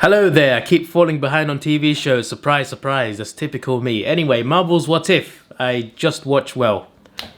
Hello there, I keep falling behind on TV shows, surprise, surprise, that's typical me. Anyway, Marvel's What If, I just watched,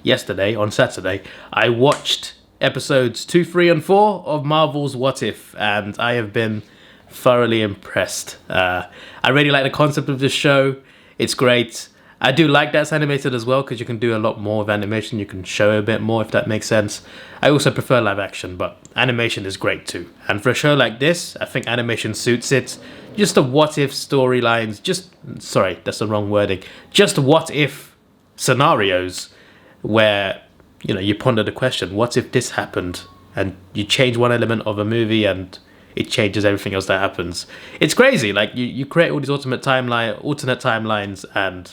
yesterday, on Saturday, I watched episodes 2, 3 and 4 of Marvel's What If, and I have been thoroughly impressed. I really like the concept of this show, it's great. I do like that it's animated as well, because you can do a lot more with animation, you can show a bit more if that makes sense. I also prefer live action, but animation is great too. And for a show like this, I think animation suits it. Just the what if storylines, sorry, that's the wrong wording. Just what if scenarios where, you ponder the question, what if this happened? And you change one element of a movie and it changes everything else that happens. It's crazy, like you create all these alternate timelines and,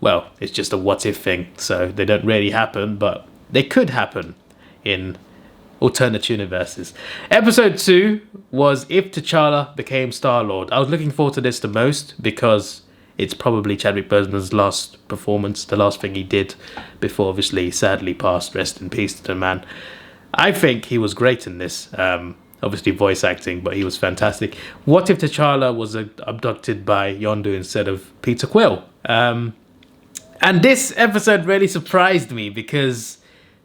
well, it's just a what if thing. So they don't really happen, but they could happen in alternate universes. Episode 2 was If T'Challa Became Star-Lord. I was looking forward to this the most because it's probably Chadwick Boseman's last performance, the last thing he did before obviously sadly passed. Rest in peace to the man. I think he was great in this. Obviously voice acting, but he was fantastic. What if T'Challa was abducted by Yondu instead of Peter Quill? And this episode really surprised me because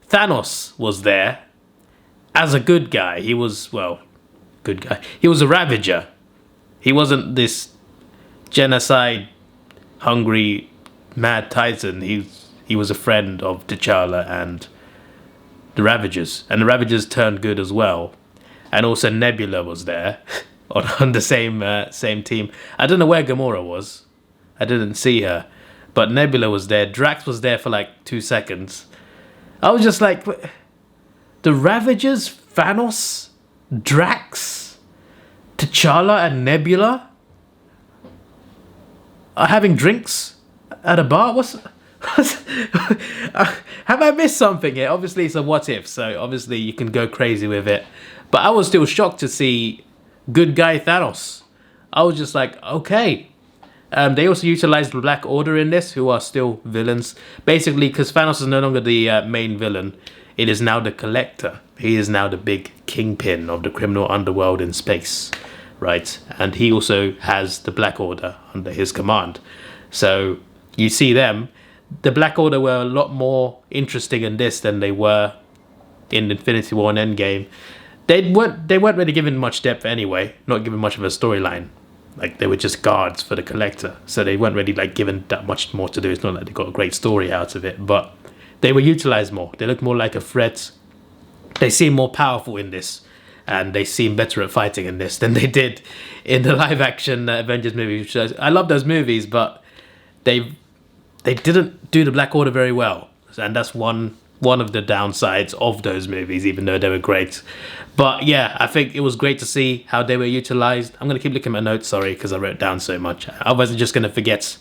Thanos was there as a good guy. He was, good guy. He was a Ravager. He wasn't this genocide, hungry, mad Titan. He was a friend of T'Challa and the Ravagers. And the Ravagers turned good as well. And also Nebula was there on the same team. I don't know where Gamora was. I didn't see her. But Nebula was there. Drax was there for like 2 seconds. I was just like, the Ravagers, Thanos, Drax, T'Challa and Nebula are having drinks at a bar? Have I missed something here? Obviously it's a what if, so obviously you can go crazy with it. But I was still shocked to see good guy Thanos. I was just like, okay. They also utilized the Black Order in this, who are still villains. Basically, because Thanos is no longer the main villain, it is now the Collector. He is now the big kingpin of the criminal underworld in space, right? And he also has the Black Order under his command. So you see them. The Black Order were a lot more interesting in this than they were in Infinity War and Endgame. They weren't really given much depth anyway, not given much of a storyline. Like, they were just guards for the Collector, so they weren't really like given that much more to do. It's not like they got a great story out of it, but they were utilized more. They look more like a threat. They seem more powerful in this, and they seem better at fighting in this than they did in the live-action Avengers movie. I love those movies, but they didn't do the Black Order very well, and that's one of the downsides of those movies, even though they were great. But yeah, I think it was great to see how they were utilized. I'm going to keep looking at my notes, sorry, because I wrote down so much. Otherwise I'm just going to forget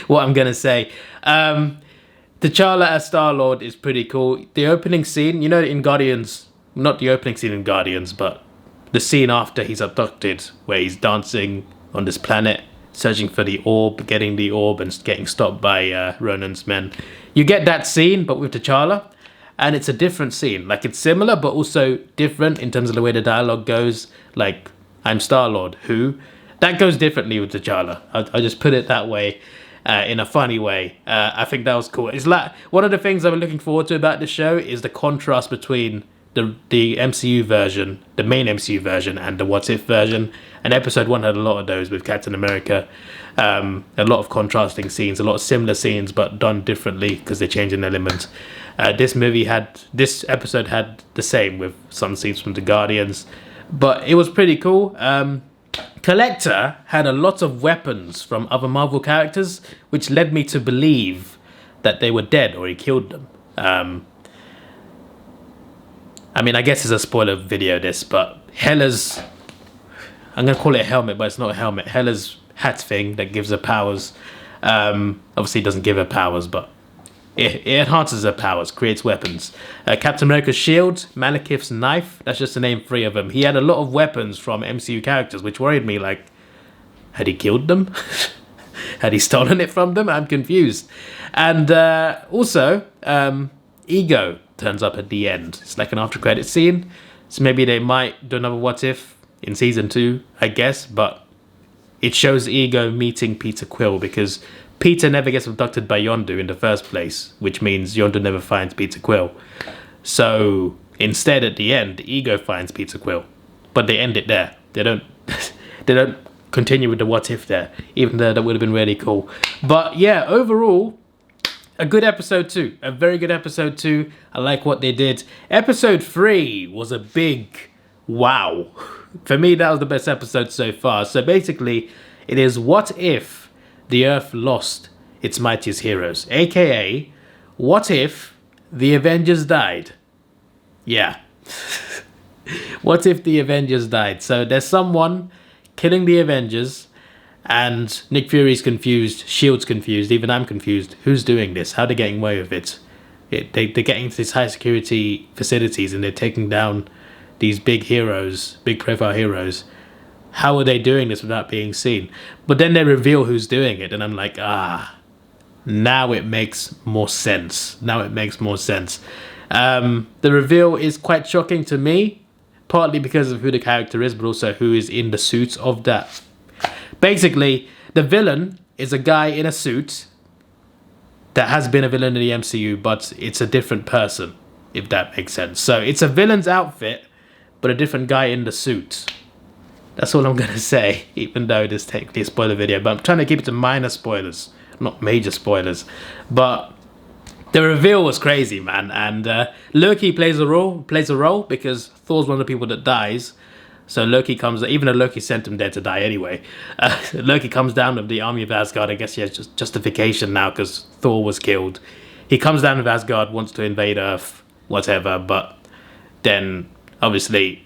what I'm going to say. T'Challa as Star-Lord is pretty cool. The opening scene, in Guardians, not the opening scene in Guardians, but the scene after he's abducted, where he's dancing on this planet, searching for the orb, getting the orb and getting stopped by Ronan's men. You get that scene, but with T'Challa, and it's a different scene. Like, it's similar, but also different in terms of the way the dialogue goes. Like, I'm Star-Lord, who? That goes differently with T'Challa. I'll just put it that way, in a funny way. I think that was cool. It's like, one of the things I'm looking forward to about the show is the contrast between the MCU version, the main MCU version, and the What If version. And episode 1 had a lot of those with Captain America. A lot of contrasting scenes, a lot of similar scenes, but done differently because they changed an element. This episode had the same with some scenes from the Guardians, but it was pretty cool. Collector had a lot of weapons from other Marvel characters, which led me to believe that they were dead or he killed them. I guess it's a spoiler video, this, but Hela's, I'm going to call it a helmet, but it's not a helmet. Hela's hat thing that gives her powers. Obviously it doesn't give her powers, but it enhances her powers, creates weapons. Captain America's shield, Malekith's knife, that's just to name 3 of them. He had a lot of weapons from MCU characters, which worried me, like, had he killed them? Had he stolen it from them? I'm confused. And also, Ego turns up at the end. It's like an after-credit scene, so maybe they might do another What If in season 2, I guess, but it shows Ego meeting Peter Quill, because Peter never gets abducted by Yondu in the first place, which means Yondu never finds Peter Quill. So instead, at the end, Ego finds Peter Quill, but they end it there. They don't they don't continue with the what if there, even though that would have been really cool. But yeah, overall, a good episode 2, a very good episode 2. I like what they did. Episode 3 was a big wow. For me, that was the best episode so far. So basically, it is what if the Earth lost its mightiest heroes, aka what if the Avengers died? Yeah. What if the Avengers died? So there's someone killing the Avengers, and Nick Fury's confused, S.H.I.E.L.D's confused, even I'm confused. Who's doing this? How are they getting away with it? They're getting into these high security facilities and they're taking down these big heroes, big profile heroes. How are they doing this without being seen? But then they reveal who's doing it, and I'm like, now it makes more sense. Now it makes more sense. The reveal is quite shocking to me, partly because of who the character is, but also who is in the suit of that. Basically, the villain is a guy in a suit that has been a villain in the MCU, but it's a different person, if that makes sense. So it's a villain's outfit, but a different guy in the suit. That's all I'm going to say, even though this is technically a spoiler video. But I'm trying to keep it to minor spoilers, not major spoilers. But the reveal was crazy, man. And Loki plays a role because Thor's one of the people that dies. So Loki comes, even though Loki sent him there to die anyway, Loki comes down with the army of Asgard. I guess he has just justification now because Thor was killed. He comes down with Asgard, wants to invade Earth, whatever. But then, obviously,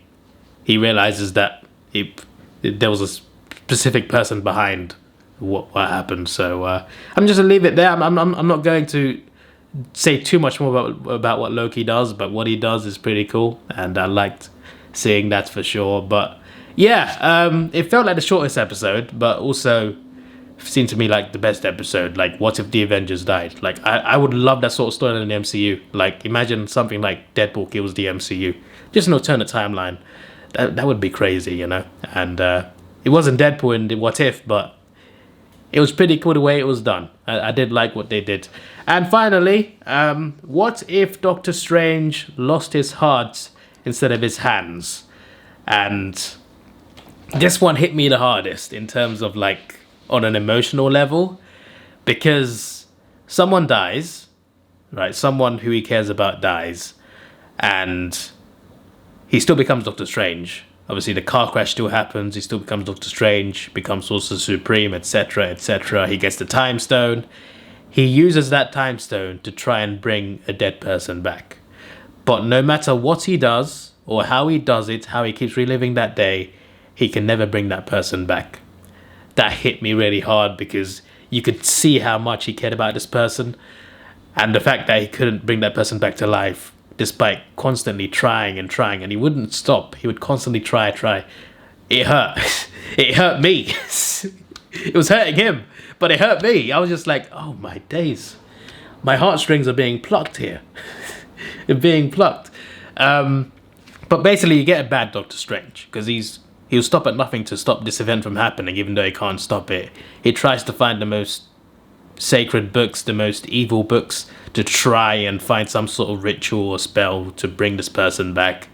he realizes that there was a specific person behind what happened. So I'm just gonna leave it there. I'm not going to say too much more about what Loki does, but what he does is pretty cool, and I liked seeing that for sure. But yeah, it felt like the shortest episode, but also seemed to me like the best episode. Like, what if the Avengers died? Like, I would love that sort of story in the MCU. Like, imagine something like Deadpool kills the MCU, just an alternate timeline. That would be crazy, you know. And it wasn't Deadpool in the What If, but it was pretty cool the way it was done. I did like what they did. And finally, what if Doctor Strange lost his heart instead of his hands? And this one hit me the hardest in terms of, like, on an emotional level, because someone dies, right? Someone who he cares about dies, and he still becomes Doctor Strange. Obviously, the car crash still happens. He still becomes Doctor Strange, becomes Sorcerer Supreme, etc., etc. He gets the Time Stone. He uses that Time Stone to try and bring a dead person back. But no matter what he does, or how he does it, how he keeps reliving that day, he can never bring that person back. That hit me really hard, because you could see how much he cared about this person, and the fact that he couldn't bring that person back to life, despite constantly trying, and he wouldn't stop. He would constantly try. It hurt. It hurt me. It was hurting him, but it hurt me. I was just like, oh my days. My heartstrings are being plucked here. They're being plucked. But basically, you get a bad Doctor Strange, because he'll stop at nothing to stop this event from happening, even though he can't stop it. He tries to find the most sacred books, the most evil books, to try and find some sort of ritual or spell to bring this person back.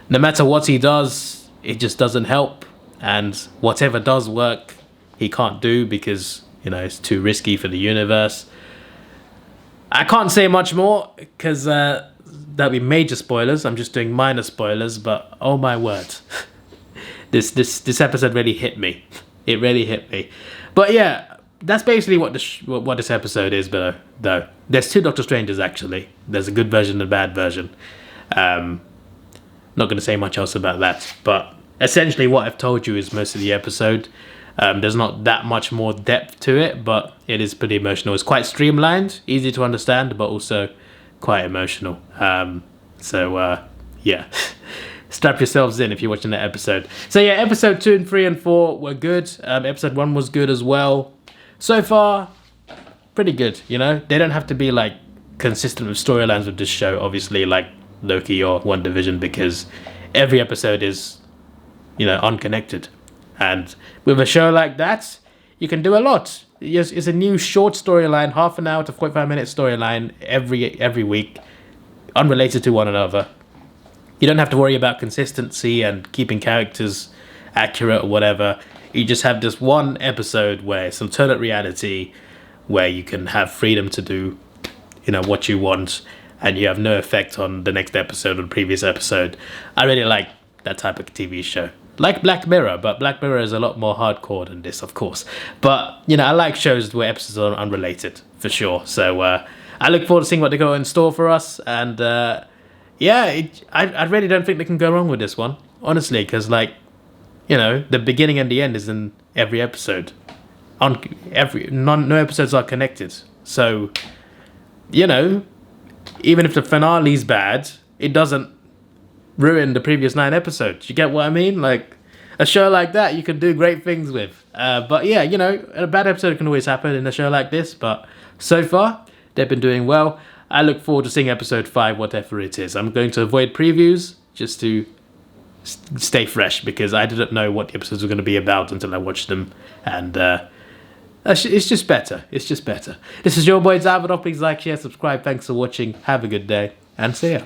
No matter what he does, it just doesn't help. And whatever does work, he can't do, because, you know, it's too risky for the universe. I can't say much more, because that'd be major spoilers. I'm just doing minor spoilers, but oh my word. This episode really hit me. It really hit me. But yeah, that's basically what this episode is, though. There's two Doctor Strangers, actually. There's a good version and a bad version. Not going to say much else about that. But essentially what I've told you is most of the episode. There's not that much more depth to it, but it is pretty emotional. It's quite streamlined, easy to understand, but also quite emotional. Yeah. Strap yourselves in if you're watching that episode. So yeah, episode 2 and 3 and 4 were good. Episode 1 was good as well. So far, pretty good, you know? They don't have to be, like, consistent with storylines with this show, obviously, like Loki or WandaVision, because every episode is, you know, unconnected. And with a show like that, you can do a lot. It's a new short storyline, half an hour to 45-minute storyline every week, unrelated to one another. You don't have to worry about consistency and keeping characters accurate or whatever. You just have this one episode where it's alternate reality, where you can have freedom to do, what you want, and you have no effect on the next episode or the previous episode. I really like that type of TV show. Like Black Mirror, but Black Mirror is a lot more hardcore than this, of course. But, I like shows where episodes are unrelated, for sure. So, I look forward to seeing what they got in store for us. And, I really don't think they can go wrong with this one, honestly, because, the beginning and the end is in every episode. No episodes are connected. So, even if the finale's bad, it doesn't ruin the previous 9 episodes. You get what I mean? Like, a show like that you can do great things with. But yeah, a bad episode can always happen in a show like this, but so far they've been doing well. I look forward to seeing episode 5, whatever it is. I'm going to avoid previews just to stay fresh, because I didn't know what the episodes were going to be about until I watched them, and it's just better. It's just better. This is your boy Davidoff. Please like, share, subscribe. Thanks for watching. Have a good day, and see ya.